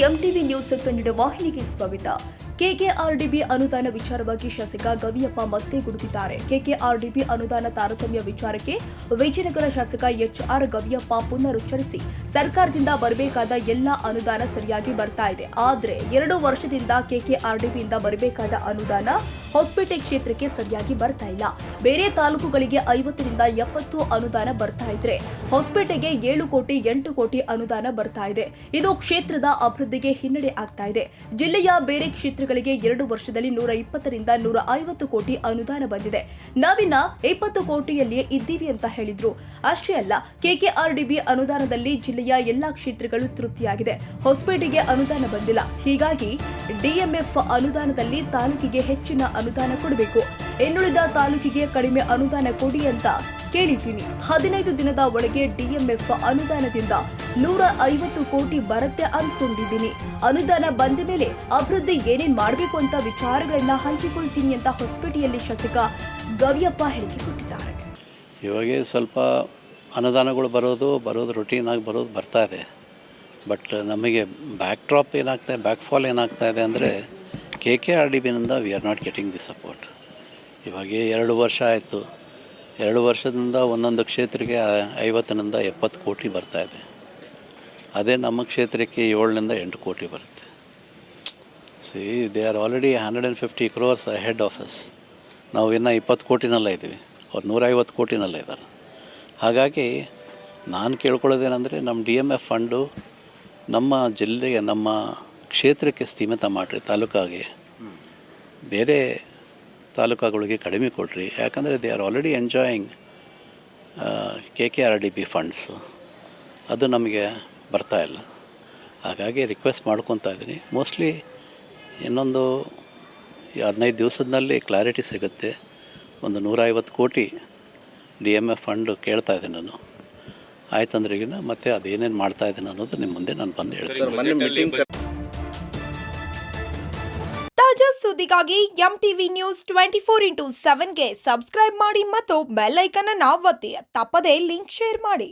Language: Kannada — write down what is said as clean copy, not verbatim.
ಎಂಟಿವಿ ನ್ಯೂಸ್ ಕನ್ನಡ ವಾಹಿನಿಗೆ ಸ್ವಾಗತ. ಕೆಕೆಆರ್ಡಿಬಿ ಅನುದಾನ ವಿಚಾರವಾಗಿ ಶಾಸಕ ಗವಿಯಪ್ಪ ಮತ್ತೆ ಗುಡುಗಿದ್ದಾರೆ. ಕೆಕೆಆರ್ಡಿಬಿ ಅನುದಾನ ತಾರತಮ್ಯ ವಿಚಾರಕ್ಕೆ ವಿಜಯನಗರ ಶಾಸಕ ಎಚ್ಆರ್ ಗವಿಯಪ್ಪ ಪುನರುಚ್ಚರಿಸಿ, ಸರ್ಕಾರದಿಂದ ಬರಬೇಕಾದ ಎಲ್ಲ ಅನುದಾನ ಸರಿಯಾಗಿ ಬರ್ತಾ ಇದೆ. ಆದ್ರೆ 2 ವರ್ಷದಿಂದ ಕೆಕೆಆರ್ಡಿಬಿಯಿಂದ ಬರಬೇಕಾದ ಅನುದಾನ ಹೊಸಪೇಟೆ ಕ್ಷೇತ್ರಕ್ಕೆ ಸರಿಯಾಗಿ ಬರ್ತಾ ಇಲ್ಲ. ಬೇರೆ ತಾಲೂಕುಗಳಿಗೆ 50 ರಿಂದ 70 ಅನುದಾನ ಬರ್ತಾ ಇದ್ರೆ ಹೊಸಪೇಟೆಗೆ 7 ಕೋಟಿ 8 ಕೋಟಿ ಅನುದಾನ ಬರ್ತಾ ಇದೆ. ಇದು ಕ್ಷೇತ್ರದ ಅಭಿವೃದ್ಧಿಗೆ ಹಿನ್ನಡೆ ಆಗ್ತಾ ಇದೆ. ಜಿಲ್ಲೆಯ ಬೇರೆ ಕ್ಷೇತ್ರಗಳಿಗೆ 2 ವರ್ಷದಲ್ಲಿ 120 ರಿಂದ 150 ಕೋಟಿ ಅನುದಾನ ಬಂದಿದೆ. ನಾವಿನ್ನ 20 ಕೋಟಿಯಲ್ಲಿಯೇ ಇದ್ದೀವಿ ಅಂತ ಹೇಳಿದ್ರು. ಅಷ್ಟೇ ಅಲ್ಲ, ಕೆಕೆಆರ್ಡಿಬಿ ಅನುದಾನದಲ್ಲಿ ಜಿಲ್ಲೆಯ ಎಲ್ಲಾ ಕ್ಷೇತ್ರಗಳು ತೃಪ್ತಿಯಾಗಿದೆ. ಹೊಸಪೇಟೆಗೆ ಅನುದಾನ ಬಂದಿಲ್ಲ. ಹೀಗಾಗಿ ಡಿಎಂಎಫ್ ಅನುದಾನದಲ್ಲಿ ತಾಲೂಕಿಗೆ ಹೆಚ್ಚಿನ ಅನುದಾನ ಕೊಡಬೇಕು, ಇನ್ನುಳಿದ ತಾಲೂಕಿಗೆ ಕಡಿಮೆ ಅನುದಾನ ಕೊಡಿ ಅಂತ ಕೇಳಿದ್ದೀನಿ. 15 ದಿನದ ಒಳಗೆ ಡಿಎಂಎಫ್ ಅನುದಾನದಿಂದ 150 ಕೋಟಿ ಬರುತ್ತೆ ಅಂದ್ಕೊಂಡಿದ್ದೀನಿ. ಅನುದಾನ ಬಂದ ಮೇಲೆ ಅಭಿವೃದ್ಧಿ ಏನೇನ್ ಮಾಡಬೇಕು ಅಂತ ವಿಚಾರಗಳನ್ನ ಹಂಚಿಕೊಳ್ತೀನಿ ಅಂತ ಹೊಸಪೇಟೆಯಲ್ಲಿ ಶಾಸಕ ಗವಿಯಪ್ಪ ಹೇಳಿಕೆ ಕೊಟ್ಟಿದ್ದಾರೆ. ಇವಾಗ ಸ್ವಲ್ಪ ಅನುದಾನಗಳು ಬರೋದು ರೊಟೀನ್ ಆಗಿ ಬರ್ತಾ ಇದೆ. ಬಟ್ ನಮಗೆ ಬ್ಯಾಕ್ ಡ್ರಾಪ್ ಏನಾಗ್ತಾ ಇದೆ, ಬ್ಯಾಕ್ ಫಾಲ್ ಏನಾಗ್ತಾ ಇದೆ ಅಂದರೆ ಕೆಕೆಆರ್ಡಿಬಿನಿಂದ we are not getting the support. ಇವಾಗ 2 ವರ್ಷ ಆಯಿತು. 2 ವರ್ಷದಿಂದ ಒಂದೊಂದು ಕ್ಷೇತ್ರಕ್ಕೆ 50 ರಿಂದ 70 ಕೋಟಿ ಬರ್ತಾಯಿದೆ. ಅದೇ ನಮ್ಮ ಕ್ಷೇತ್ರಕ್ಕೆ 7 ರಿಂದ 8 ಕೋಟಿ ಬರುತ್ತೆ. C they are already 150 crores head office. ನಾವು ಇನ್ನೂ 20 ಕೋಟಿನಲ್ಲೇ ಇದ್ದೀವಿ, ಅವ್ರು 150 ಕೋಟಿನಲ್ಲೇ ಇದ್ದಾರೆ. ಹಾಗಾಗಿ ನಾನು ಕೇಳ್ಕೊಳ್ಳೋದೇನೆಂದರೆ, ನಮ್ಮ DMF ಫಂಡು ನಮ್ಮ ಜಿಲ್ಲೆಗೆ, ನಮ್ಮ ಕ್ಷೇತ್ರಕ್ಕೆ ಸೀಮಿತ ಮಾಡಿರಿ. ತಾಲೂಕಾಗೆ ಬೇರೆ ತಾಲೂಕುಗಳಿಗೆ ಕಡಿಮೆ ಕೊಡ್ರಿ. ಯಾಕಂದರೆ they are already enjoying KKRDB funds. ಅದು ನಮಗೆ ಬರ್ತಾಯಿಲ್ಲ. ಹಾಗಾಗಿ ರಿಕ್ವೆಸ್ಟ್ ಮಾಡ್ಕೊತಾ ಇದ್ದೀನಿ. ಮೋಸ್ಟ್ಲಿ ಇನ್ನೊಂದು 15 ದಿವಸದಲ್ಲಿ ಕ್ಲಾರಿಟಿ ಸಿಗುತ್ತೆ. ಒಂದು 150 ಕೋಟಿ DMF ಫಂಡು ಕೇಳ್ತಾ ಇದ್ದೀನಿ ನಾನು. ಆಯ್ತಂದ್ರೆಗಿನ ಮತ್ತೆ ಅದೇನೇನು ಮಾಡ್ತಾ ಇದ್ದೀನಿ ಅನ್ನೋದು ನಿಮ್ಮ ಮುಂದೆ ನಾನು ಬಂದು ಹೇಳ್ತೀನಿ. ತಾಜಾ ಸುದ್ದಿಗಾಗಿ ಎಂಟಿವಿ ನ್ಯೂಸ್ 24/7ಗೆ ಸಬ್ಸ್ಕ್ರೈಬ್ ಮಾಡಿ ಮತ್ತು ಬೆಲ್ ಐಕಾನ್ ಅನ್ನು ಒತ್ತಿ. ತಪ್ಪದೇ ಲಿಂಕ್ ಶೇರ್ ಮಾಡಿ.